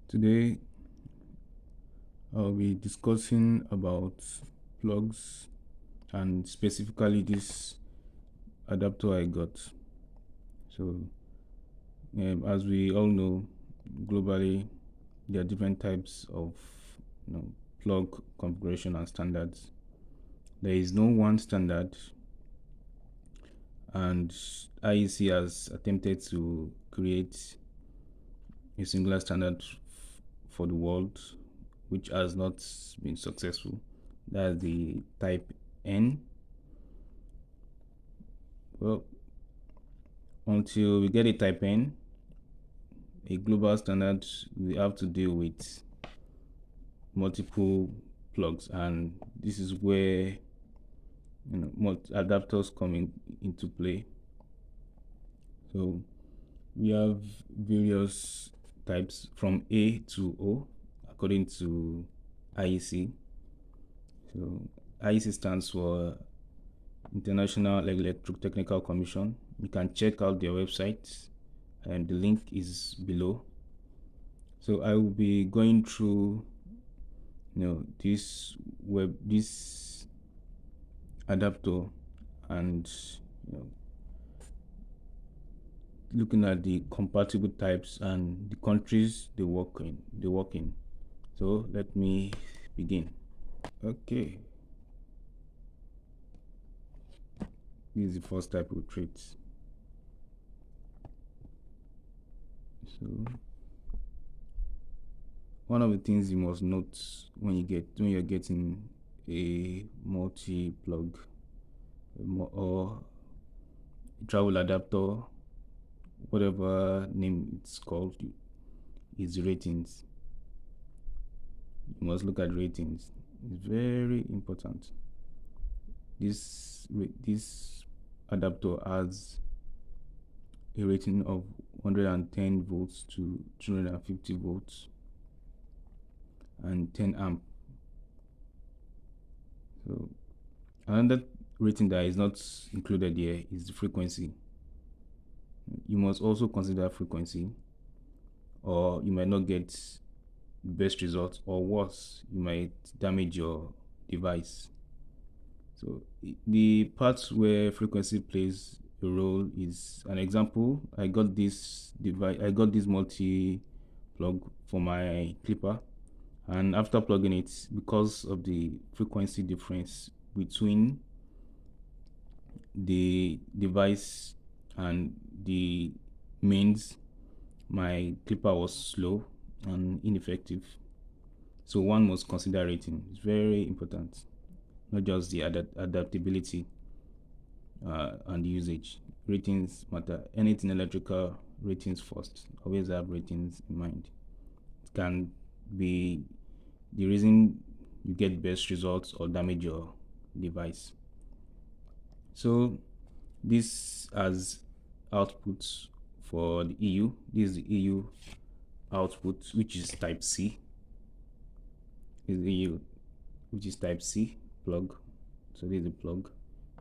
Today I'll be discussing about plugs and specifically this adapter I got. So, as we all know, globally there are different types of plug configuration and standards. There is no one standard, and IEC has attempted to create a singular standard for the world, which has not been successful. That's the type N. Well, until we get a type N, a global standard, we have to deal with multiple plugs, and this is where adapters come into play. So we have various types from A to O according to IEC. So IEC stands for International Electrotechnical Commission. You can check out their website, and the link is below. So I will be going through this adapter and looking at the compatible types and the countries they work in. So let me begin. Okay, this is the first type of treat. So one of the things you must note when you're getting a multi-plug or travel adapter, whatever name it's called, is ratings. You must look at ratings. It's very important. This adapter has a rating of 110 volts to 250 volts and 10 amp. So another rating that is not included here is the frequency. You must also consider frequency, or you might not get the best results, or worse, you might damage your device. So the parts where frequency plays a role is an example. I got this multi plug for my clipper, and after plugging it, because of the frequency difference between the device and the mains, my clipper was slow and ineffective. So one must consider rating. It's very important, not just the adaptability and the usage. Ratings matter. Anything electrical, ratings first. Always have ratings in mind. It can be the reason you get best results or damage your device. So this has outputs for the EU. This is the EU output, which is type C. This is the EU, which is type C plug. So this is the plug.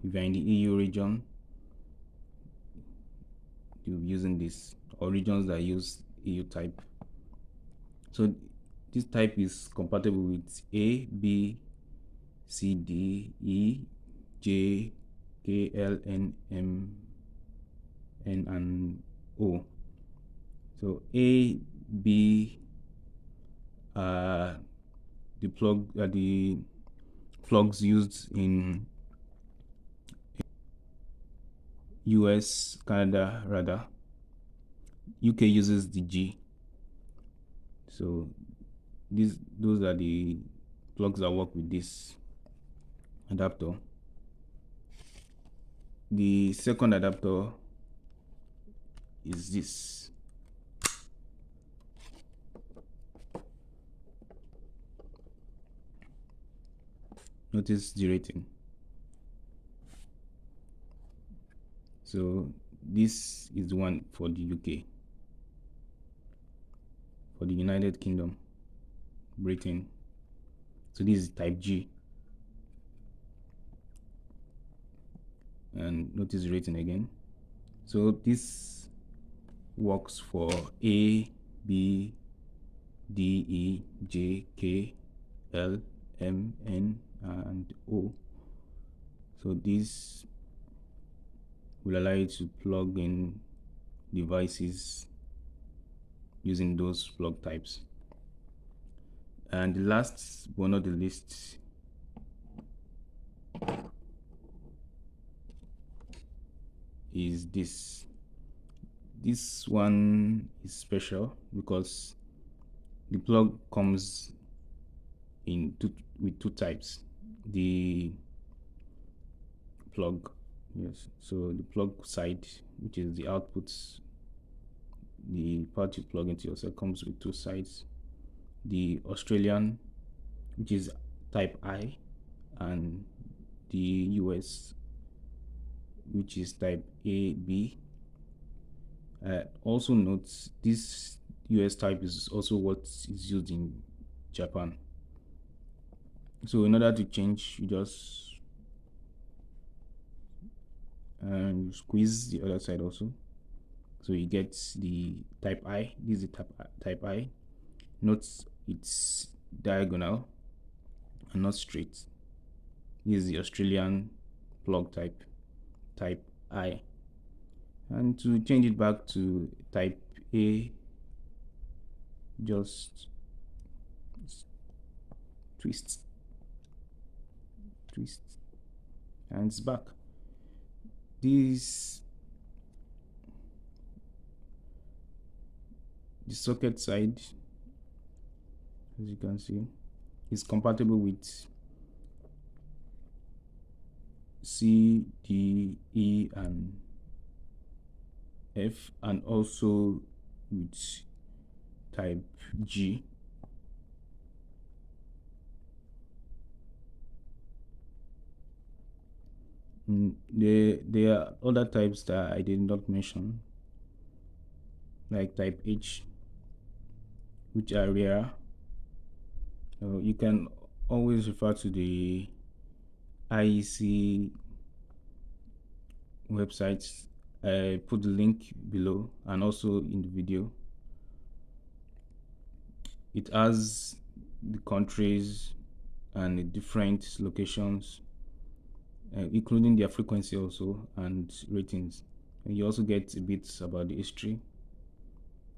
If you're in the EU region, you're using this, or regions that use EU type. So this type is compatible with A, B, C, D, E, J, K, L, N, M, N, and O. So A, B are the plugs used in US, Canada rather. UK uses the G. So those are the plugs that work with this adapter. The second adapter is this. Notice the rating. So this is the one for the UK. For the United Kingdom, Britain. So this is type G. And notice the rating again. So this works for A, B, D, E, J, K, L, M, N, and O. So this will allow you to plug in devices using those plug types. And the last but not the least is this. This one is special because the plug comes with two types. The plug, yes, so the plug side, which is the outputs, the part you plug into yourself, comes with two sides. The Australian, which is type I, and the US, which is type AB. Also note this US type is also what is used in Japan. So in order to change, you just squeeze the other side also, so you get the type I. This is the type I. Note it's diagonal and not straight. This is the Australian plug type I. And to change it back to type A, just twist, and it's back. The socket side, as you can see, is compatible with C, D, E, and F, and also with type G. There are other types that I did not mention, like type H, which are rare. You can always refer to the IEC websites. I put the link below and also in the video. It has the countries and the different locations, including their frequency also, and ratings. And you also get a bit about the history.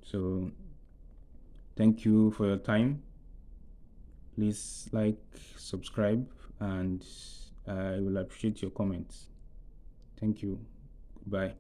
So thank you for your time. Please like, subscribe, and I will appreciate your comments. Thank you. Goodbye.